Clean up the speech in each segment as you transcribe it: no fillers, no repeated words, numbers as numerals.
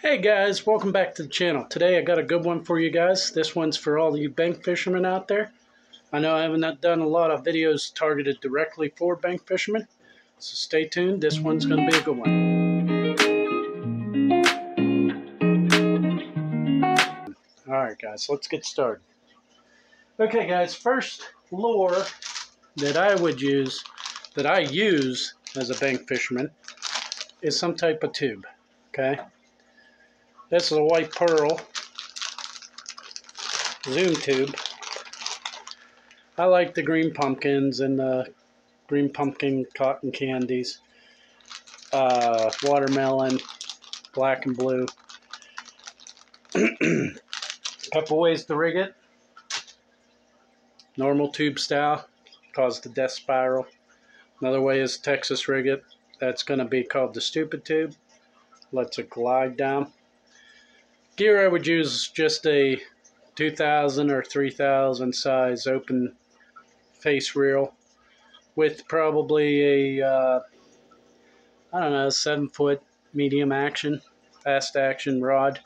Hey guys, welcome back to the channel. Today I got a good one for you guys. This one's for all you bank fishermen out there. I know I haven't done a lot of videos targeted directly for bank fishermen, so stay tuned. This one's going to be a good one. Alright guys, let's get started. Okay guys, first lure that I use as a bank fisherman is some type of tube. Okay, this is a white pearl zoom tube. I like the green pumpkins and the green pumpkin cotton candies, watermelon, black and blue. Couple ways to rig it. Normal tube style, cause the death spiral. Another way is Texas rig it. That's going to be called the stupid tube. Lets it glide down. Gear I would use just a 2000 or 3000 size open face reel with probably a I don't know, 7-foot medium action, fast action rod.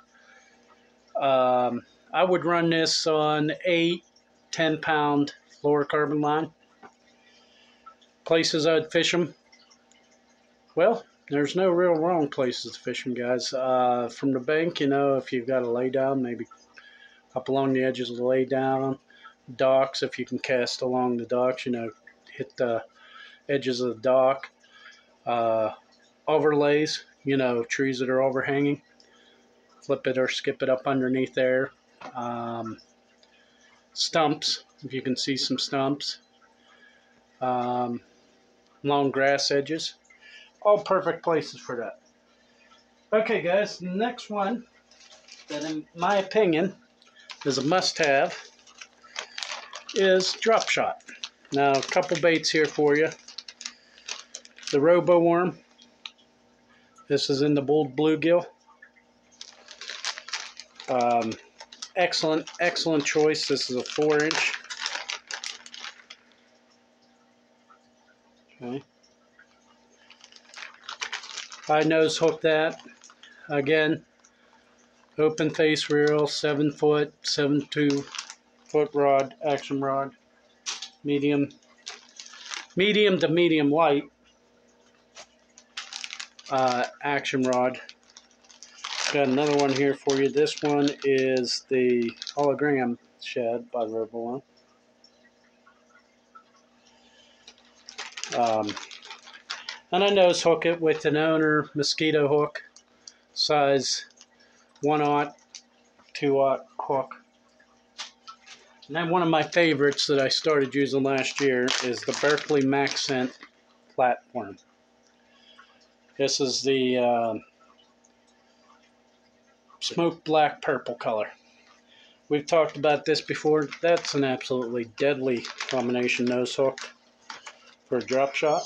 I would run this on 8-10 pound fluorocarbon line. Places I'd fish them, well, there's no real wrong places to fish them, guys. From the bank, if you've got a lay down, maybe up along the edges of the lay down. Docks, if you can cast along the docks, hit the edges of the dock. Overlays, trees that are overhanging, flip it or skip it up underneath there. Stumps, if you can see some stumps. Long grass edges, all perfect places for that. Okay guys, the next one that in my opinion is a must-have is drop shot. Now a couple baits here for you. The robo worm. This is in the bulled bluegill. Excellent choice. This is a 4-inch. Okay. I nose hook that. Again, open face reel, 7-foot, 7.2-foot rod, action rod, medium to medium light action rod. Got another one here for you. This one is the hologram shad by Robo. And I nose hook it with an owner mosquito hook, size 1/0, 2/0 hook. And then one of my favorites that I started using last year is the Berkley Max Scent flatworm. This is the smoke black purple color. We've talked about this before. That's an absolutely deadly combination nose hook for a drop shot.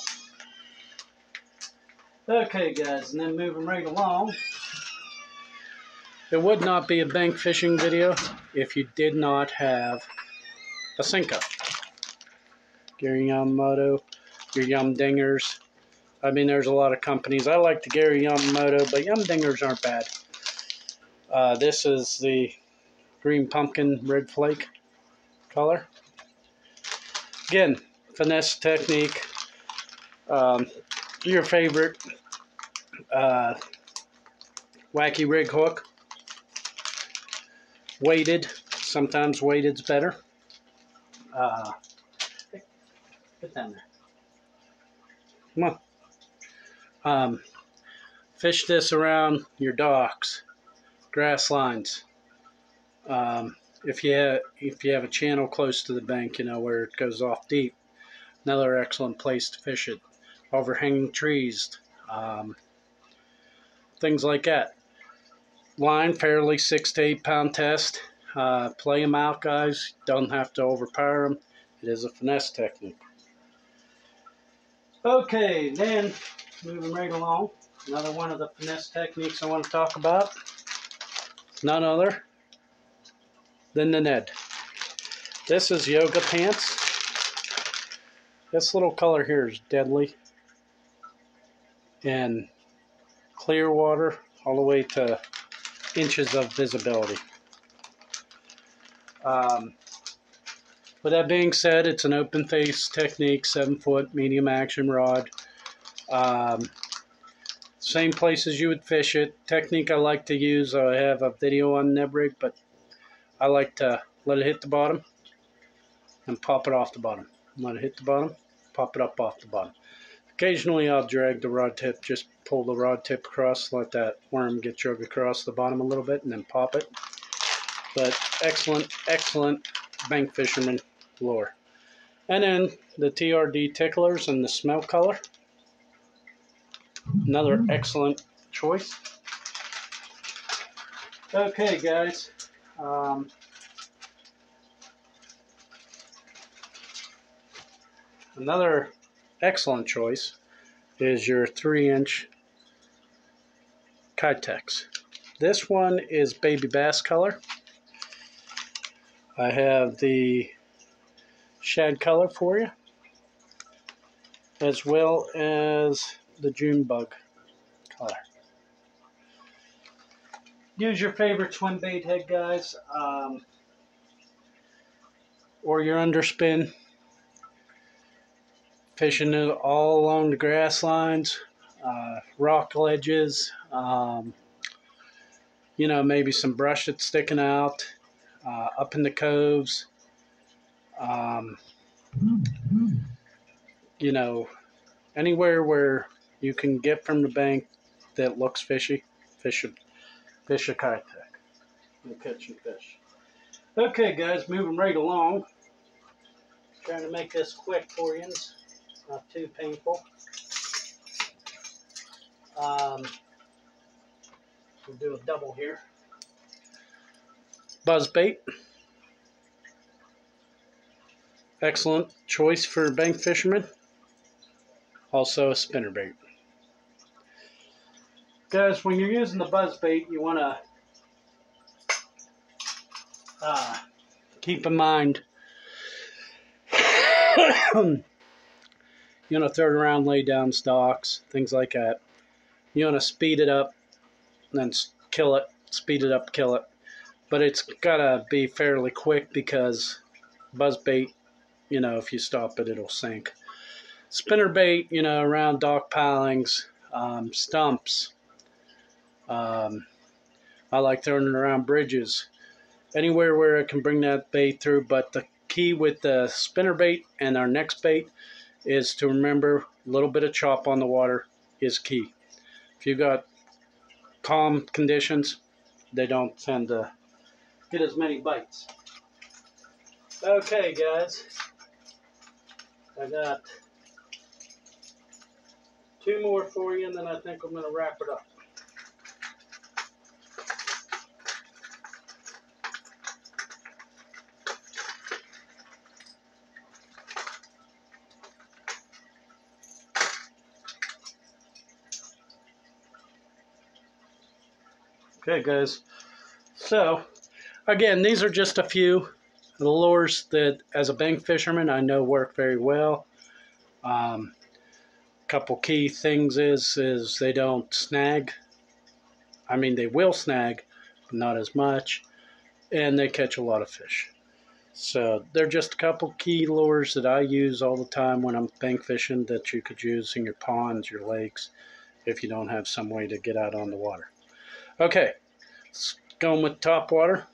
Okay guys, and then moving right along. It would not be a bank fishing video if you did not have a senko. Gary Yamamoto, your Yum Dingers. I mean, there's a lot of companies. I like the Gary Yamamoto, but Yum Dingers aren't bad. This is the green pumpkin red flake color. Again, finesse technique. Your favorite wacky rig hook. Weighted. Sometimes weighted's better. Get down there. Come on. Fish this around your docks, grass lines. If you have a channel close to the bank, where it goes off deep, another excellent place to fish it. Overhanging trees, things like that. Line fairly 6 to 8 pound test. Play them out, guys. Don't have to overpower them. It is a finesse technique. Okay, then moving right along. Another one of the finesse techniques I want to talk about. None other than the Ned. This is yoga pants. This little color here is deadly. And clear water all the way to inches of visibility. With that being said, it's an open face technique, 7-foot medium action rod. Same places you would fish it. Technique I like to use, I have a video on Neb Rig, but I like to let it hit the bottom and pop it off the bottom. Let it hit the bottom, pop it up off the bottom. Occasionally I'll drag the rod tip, just pull the rod tip across, let that worm get dragged across the bottom a little bit and then pop it. But excellent, excellent bank fisherman lure. And then the TRD ticklers and the smell color. Another excellent choice. Okay, guys. Another excellent choice is your 3-inch Kitex. This one is baby bass color. I have the shad color for you, as well as the June bug color. Use your favorite swim bait head, guys, or your underspin. Fishing it all along the grass lines, rock ledges, you know, maybe some brush that's sticking out, up in the coves, you know, anywhere where you can get from the bank that looks fishy, fish a Kitex. You'll catch some fish. Okay, guys, moving right along. Trying to make this quick for you. Not too painful. We'll do a double here. Buzzbait. Excellent choice for bank fishermen. Also a spinnerbait. Guys, when you're using the buzzbait, you want to keep in mind you want to throw it around, lay down stalks, things like that. You want to speed it up, then kill it, speed it up, kill it. But it's got to be fairly quick because buzzbait, you know, if you stop it, it'll sink. Spinnerbait, you know, around dock pilings, stumps. I like throwing it around bridges. Anywhere where it can bring that bait through. But the key with the spinnerbait and our next bait is to remember a little bit of chop on the water is key. If you've got calm conditions, they don't tend to get as many bites. Okay, guys, I got 2 more for you, and then I think I'm going to wrap it up. Okay, guys, so again, these are just a few of the lures that as a bank fisherman I know work very well. Couple key things is they don't snag. I mean, they will snag, but not as much, and they catch a lot of fish. So they're just a couple key lures that I use all the time when I'm bank fishing that you could use in your ponds, your lakes, if you don't have some way to get out on the water. Okay, going with top water,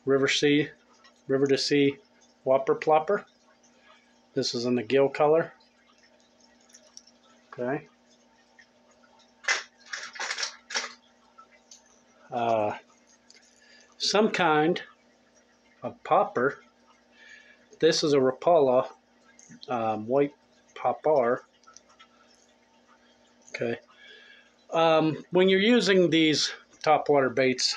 river to sea whopper plopper. This is in the gill color. Okay. Some kind of popper. This is a Rapala white popper. Okay. When you're using these topwater baits,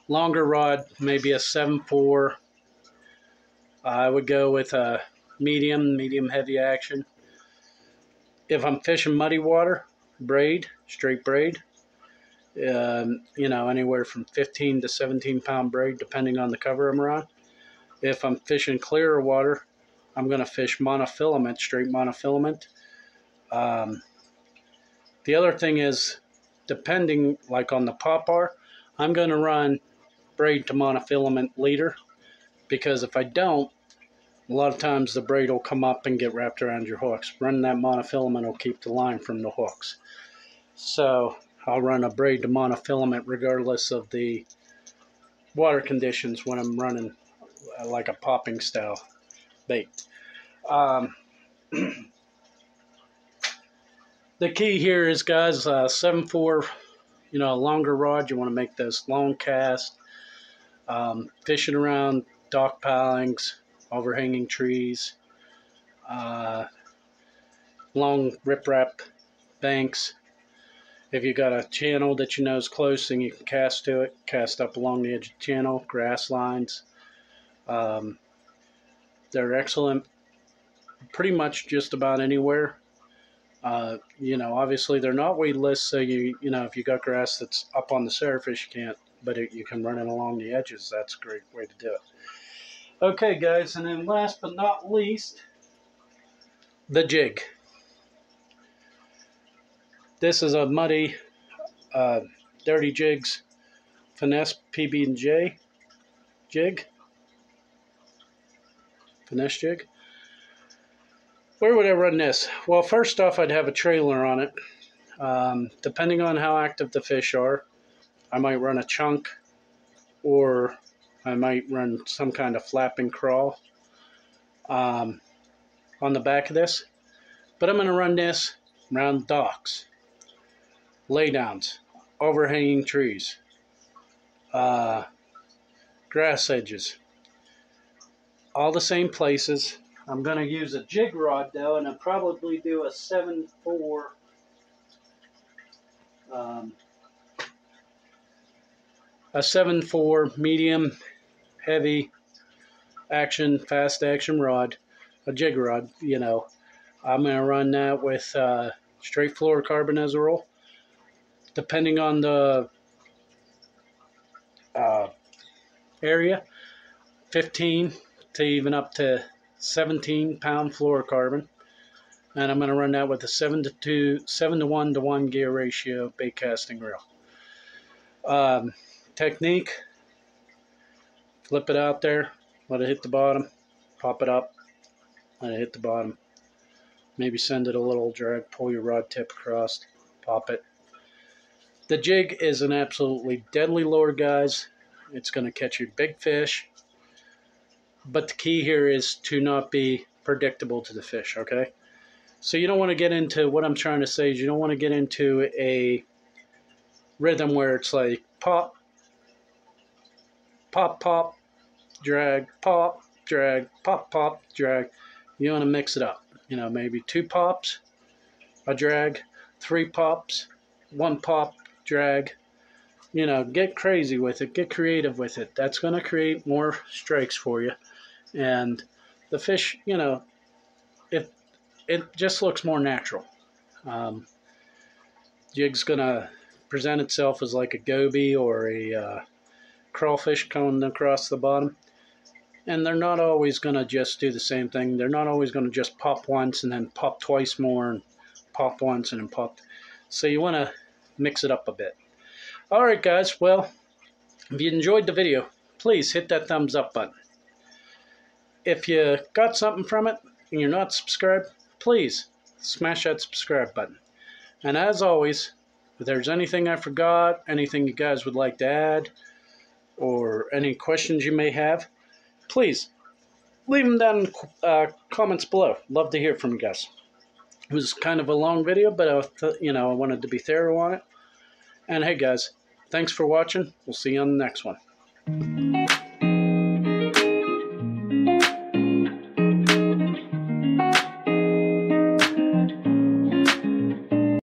longer rod, maybe a 7.4. I would go with a medium heavy action. If I'm fishing muddy water, braid, straight braid. You know, anywhere from 15 to 17 pound braid, depending on the cover I'm around. If I'm fishing clearer water, I'm going to fish monofilament, straight monofilament. The other thing is, depending, like on the popper, I'm going to run braid to monofilament leader, because if I don't, a lot of times the braid will come up and get wrapped around your hooks. Running that monofilament will keep the line from the hooks. So I'll run a braid to monofilament regardless of the water conditions when I'm running like a popping style bait. The key here is, guys, 7/4, longer rod. You want to make this long cast, fishing around dock pilings, overhanging trees, long riprap banks. If you got a channel that you know is close and you can cast to it, cast up along the edge of the channel, grass lines. They're excellent pretty much just about anywhere. Obviously they're not weedless, so if you got grass that's up on the surface, you can't, but you can run it along the edges. That's a great way to do it. Okay, guys, and then last but not least, the jig. This is a muddy, dirty jigs finesse PB&J jig. Finesse jig. Where would I run this? Well, first off, I'd have a trailer on it. Depending on how active the fish are, I might run a chunk, or I might run some kind of flapping crawl on the back of this. But I'm going to run this around docks, laydowns, overhanging trees, grass edges, all the same places. I'm going to use a jig rod though, and I'll probably do a 7/4 medium heavy action, fast action rod, a jig rod. I'm going to run that with straight fluorocarbon as a roll. Depending on the area, 15 to even up to 17-pound fluorocarbon, and I'm going to run that with a 7-to-1 gear ratio bait casting reel. Technique: flip it out there, let it hit the bottom, pop it up, let it hit the bottom, maybe send it a little drag, pull your rod tip across, pop it. The jig is an absolutely deadly lure, guys. It's going to catch you big fish. But the key here is to not be predictable to the fish, okay? So you don't want to get into, what I'm trying to say is you don't want to get into a rhythm where it's like pop, pop, pop, drag, pop, drag, pop, pop, drag. You want to mix it up. Maybe 2 pops, a drag, 3 pops, 1 pop, drag. Get crazy with it. Get creative with it. That's going to create more strikes for you. And the fish, it just looks more natural. Jig's going to present itself as like a goby or a crawfish coming across the bottom. And they're not always going to just do the same thing. They're not always going to just pop once and then pop twice more and pop once and then pop. So you want to mix it up a bit. All right, guys. Well, if you enjoyed the video, please hit that thumbs up button. If you got something from it and you're not subscribed, please smash that subscribe button. And as always, if there's anything I forgot, anything you guys would like to add, or any questions you may have, please leave them down in the comments below. Love to hear from you guys. It was kind of a long video, but I wanted to be thorough on it. And hey, guys, thanks for watching. We'll see you on the next one.